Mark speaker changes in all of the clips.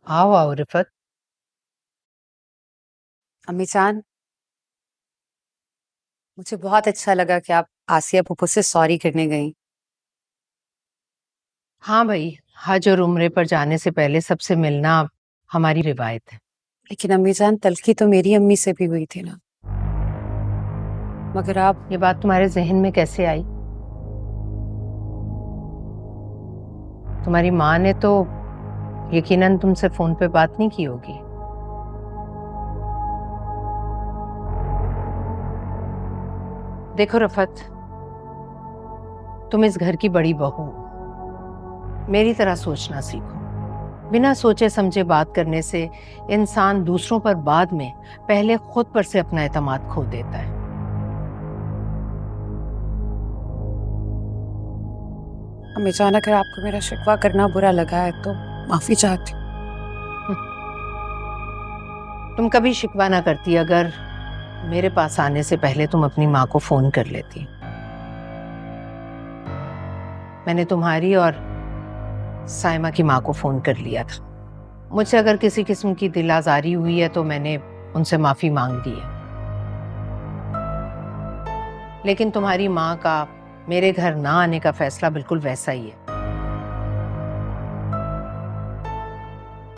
Speaker 1: आओ आओ रिफत।
Speaker 2: अम्मी जान, मुझे बहुत अच्छा लगा कि आप आसिया फूफू से सॉरी करने गई।
Speaker 1: हाँ भाई, हज और उम्रे पर जाने से पहले सबसे मिलना हमारी रिवायत है।
Speaker 2: लेकिन अम्मी जान, तलखी तो मेरी अम्मी से भी हुई थी ना। मगर आप
Speaker 1: ये बात तुम्हारे जहन में कैसे आई? तुम्हारी माँ ने तो यकीनन तुमसे फोन पे बात नहीं की होगी। देखो रफत, तुम इस घर की बड़ी बहू हो। मेरी तरह सोचना सीखो। बिना सोचे समझे बात करने से इंसान दूसरों पर बाद में पहले खुद पर से अपना एतमाद खो देता है।
Speaker 2: अम्मी जान, अगर आपको मेरा शिकवा करना बुरा लगा है तो माफी चाहती हूँ।
Speaker 1: तुम कभी शिकवा ना करती अगर मेरे पास आने से पहले तुम अपनी माँ को फोन कर लेती। मैंने तुम्हारी और साइमा की माँ को फोन कर लिया था। मुझसे अगर किसी किस्म की दिल आजारी हुई है तो मैंने उनसे माफी मांग ली है। लेकिन तुम्हारी माँ का मेरे घर ना आने का फैसला बिल्कुल वैसा ही है,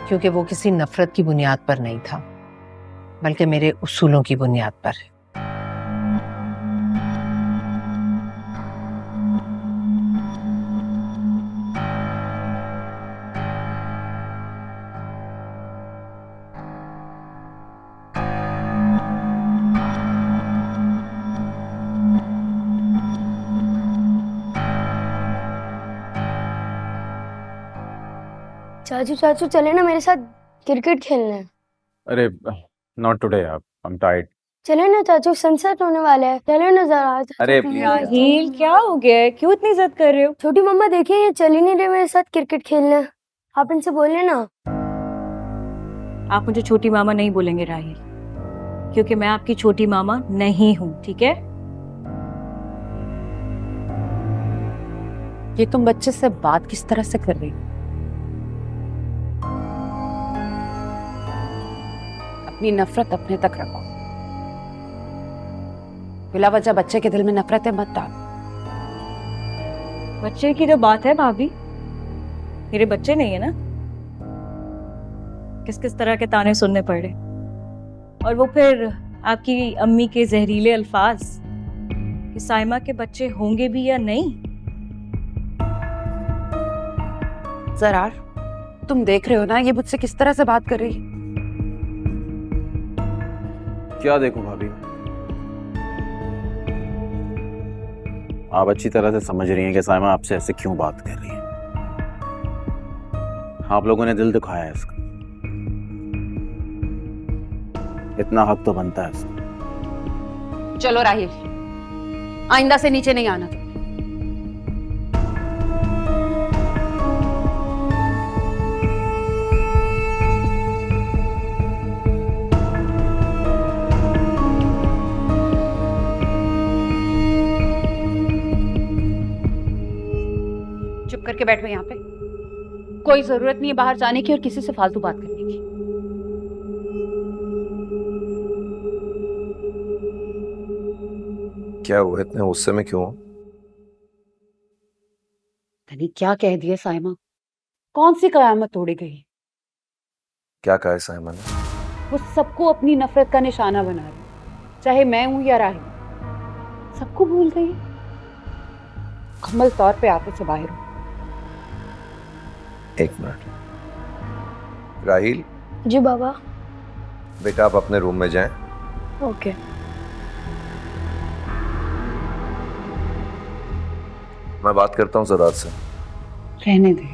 Speaker 1: क्योंकि वो किसी नफरत की बुनियाद पर नहीं था, बल्कि मेरे उसूलों की बुनियाद पर है।
Speaker 3: चाचू चाचू चले ना मेरे साथ क्रिकेट खेलने।
Speaker 4: अरे नॉट टुडे यार, आई एम टायर्ड।
Speaker 3: चले ना चाचू, सनसेट होने वाला है, चले ना जरा।
Speaker 4: अरे
Speaker 5: राहील, क्या हो गया है? क्यों इतनी जिद कर रहे हो?
Speaker 3: छोटी मम्मा देखिए, ये चल ही नहीं रहे मेरे साथ क्रिकेट खेलने। आप इनसे बोले ना।
Speaker 5: आप मुझे छोटी मामा नहीं बोलेंगे राहील, क्योंकि मैं आपकी छोटी मामा नहीं हूँ, ठीक है?
Speaker 2: ये तुम बच्चे से बात किस तरह से कर रही हो? अपनी नफरत अपने तक रखो। बिला वजह बच्चे के दिल में नफरतें मत डालो।
Speaker 5: बच्चे की तो बात है भाभी, मेरे बच्चे नहीं है ना। किस किस तरह के ताने सुनने पड़े, और वो फिर आपकी अम्मी के जहरीले अल्फाज कि साइमा के बच्चे होंगे भी या नहीं।
Speaker 2: जरार, तुम देख रहे हो ना ये मुझसे किस तरह से बात कर रही है।
Speaker 4: क्या देखूं भाभी, आप अच्छी तरह से समझ रही हैं कि साइमा आपसे ऐसे क्यों बात कर रही है। आप लोगों ने दिल दुखाया है इसका, इतना हक तो बनता है इसका।
Speaker 2: चलो राहिल, आइंदा से नीचे नहीं आना। चुप करके बैठो यहाँ पे। कोई जरूरत नहीं है बाहर जाने की और किसी से फालतू बात करने की।
Speaker 6: क्या हुआ, इतने गुस्से में क्यों हो?
Speaker 2: धनी क्या कह दिया साइमा? कौन सी कयामत तोड़ी गई?
Speaker 6: क्या कहा है साइमा ने?
Speaker 2: वो सबको अपनी नफरत का निशाना बना रही, चाहे मैं हूं या राहिल। सबको भूल गई। मुकम्मल तौर पे आंखों से बाहर हूं।
Speaker 6: एक मिनट। राहिल,
Speaker 3: जी बाबा।
Speaker 6: बेटा आप अपने रूम में जाएं।
Speaker 3: ओके।
Speaker 6: मैं बात करता हूँ जरार से।
Speaker 2: रहने दे,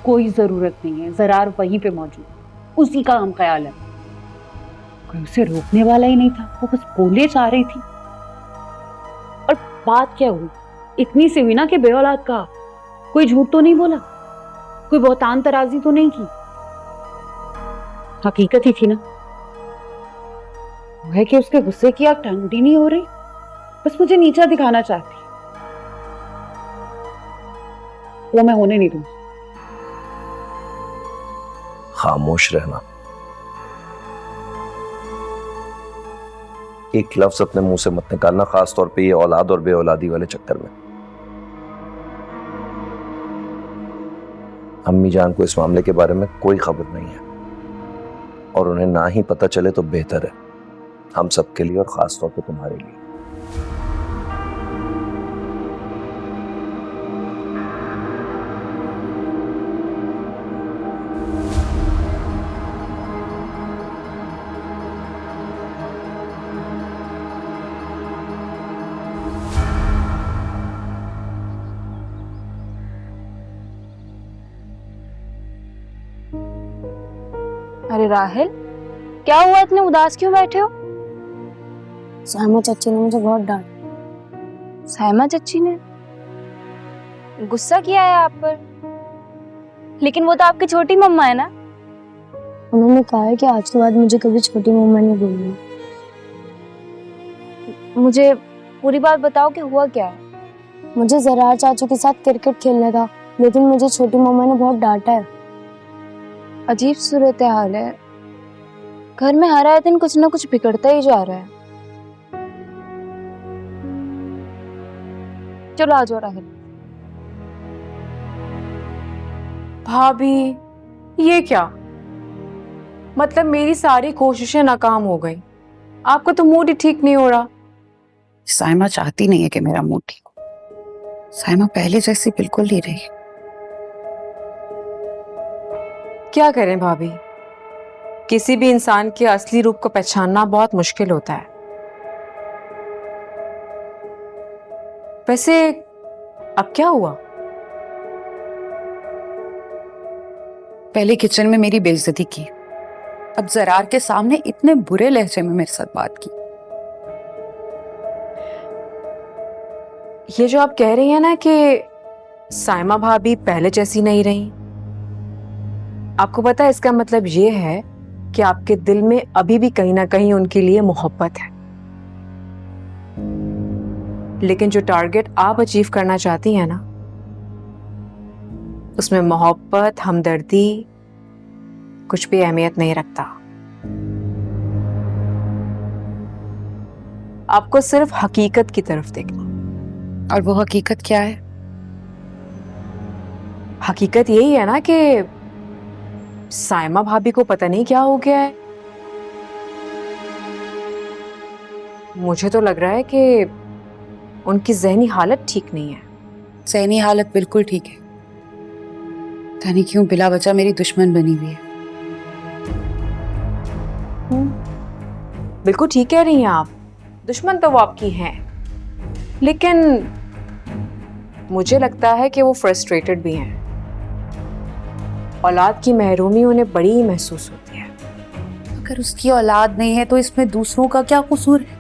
Speaker 2: कोई जरूरत नहीं है। जरार वहीं पे मौजूद, उसी का हम ख्याल है। कोई उसे रोकने वाला ही नहीं था, वो बस बोले जा रही थी। और बात क्या हुई? इतनी सी हुई ना कि बेऔलाद का कोई झूठ तो नहीं बोला, कोई बहुतान तराजी तो नहीं की। हकीकत ही थी ना। वो है कि उसके गुस्से की आग ठंडी नहीं हो रही, बस मुझे नीचा दिखाना चाहती। वो मैं होने नहीं दूंगी।
Speaker 6: खामोश रहना। एक लफ्ज अपने मुंह से मत निकालना, खास तौर पे ये औलाद और बेऔलादी वाले चक्कर में। अम्मी जान को इस मामले के बारे में कोई खबर नहीं है और उन्हें ना ही पता चले तो बेहतर है, हम सबके लिए और खास तौर पे तुम्हारे लिए।
Speaker 7: अरे राहिल, क्या हुआ, इतने उदास क्यों बैठे हो?
Speaker 3: साइमा चाची ने मुझे बहुत डांटा।
Speaker 7: साइमा चाची ने गुस्सा किया है आप पर? लेकिन वो तो आपकी छोटी मम्मा है ना।
Speaker 3: उन्होंने कहा है कि आज के बाद मुझे कभी छोटी मम्मा नहीं बोलनी।
Speaker 7: मुझे पूरी बात बताओ कि हुआ क्या है।
Speaker 3: मुझे जरार चाचू के साथ क्रिकेट खेलना था, लेकिन मुझे छोटी मम्मा ने बहुत डांटा है।
Speaker 7: अजीब सूरत हाल है, घर में हर आए दिन कुछ ना कुछ बिगड़ता ही जा रहा है। चलो आ जाओ राहिल।
Speaker 8: भाभी, ये क्या मतलब? मेरी सारी कोशिशें नाकाम हो गई, आपका तो मूड ही ठीक नहीं हो रहा।
Speaker 2: साइमा चाहती नहीं है कि मेरा मूड ठीक हो। साइमा पहले जैसी बिल्कुल नहीं रही।
Speaker 8: क्या करें भाभी, किसी भी इंसान के असली रूप को पहचानना बहुत मुश्किल होता है। वैसे अब क्या हुआ?
Speaker 2: पहले किचन में मेरी बेइज्जती की, अब जरार के सामने इतने बुरे लहजे में मेरे साथ बात की।
Speaker 8: ये जो आप कह रही हैं ना कि साइमा भाभी पहले जैसी नहीं रही, आपको पता है इसका मतलब ये है कि आपके दिल में अभी भी कहीं ना कहीं उनके लिए मोहब्बत है। लेकिन जो टारगेट आप अचीव करना चाहती हैं ना, उसमें मोहब्बत, हमदर्दी कुछ भी अहमियत नहीं रखता। आपको सिर्फ हकीकत की तरफ देखना।
Speaker 2: और वो हकीकत क्या है?
Speaker 8: हकीकत यही है ना कि साइमा भाभी को पता नहीं क्या हो गया है। मुझे तो लग रहा है कि उनकी जहनी हालत ठीक नहीं है।
Speaker 2: ज़हनी हालत बिल्कुल ठीक है, पता नहीं क्यों बिला वजह मेरी दुश्मन बनी हुई है।
Speaker 8: बिल्कुल ठीक कह रही हैं आप, दुश्मन तो वो आपकी हैं, लेकिन मुझे लगता है कि वो फ्रस्ट्रेटेड भी हैं। औलाद की महरूमी उन्हें बड़ी महसूस होती है।
Speaker 2: अगर उसकी औलाद नहीं है तो इसमें दूसरों का क्या कसूर है?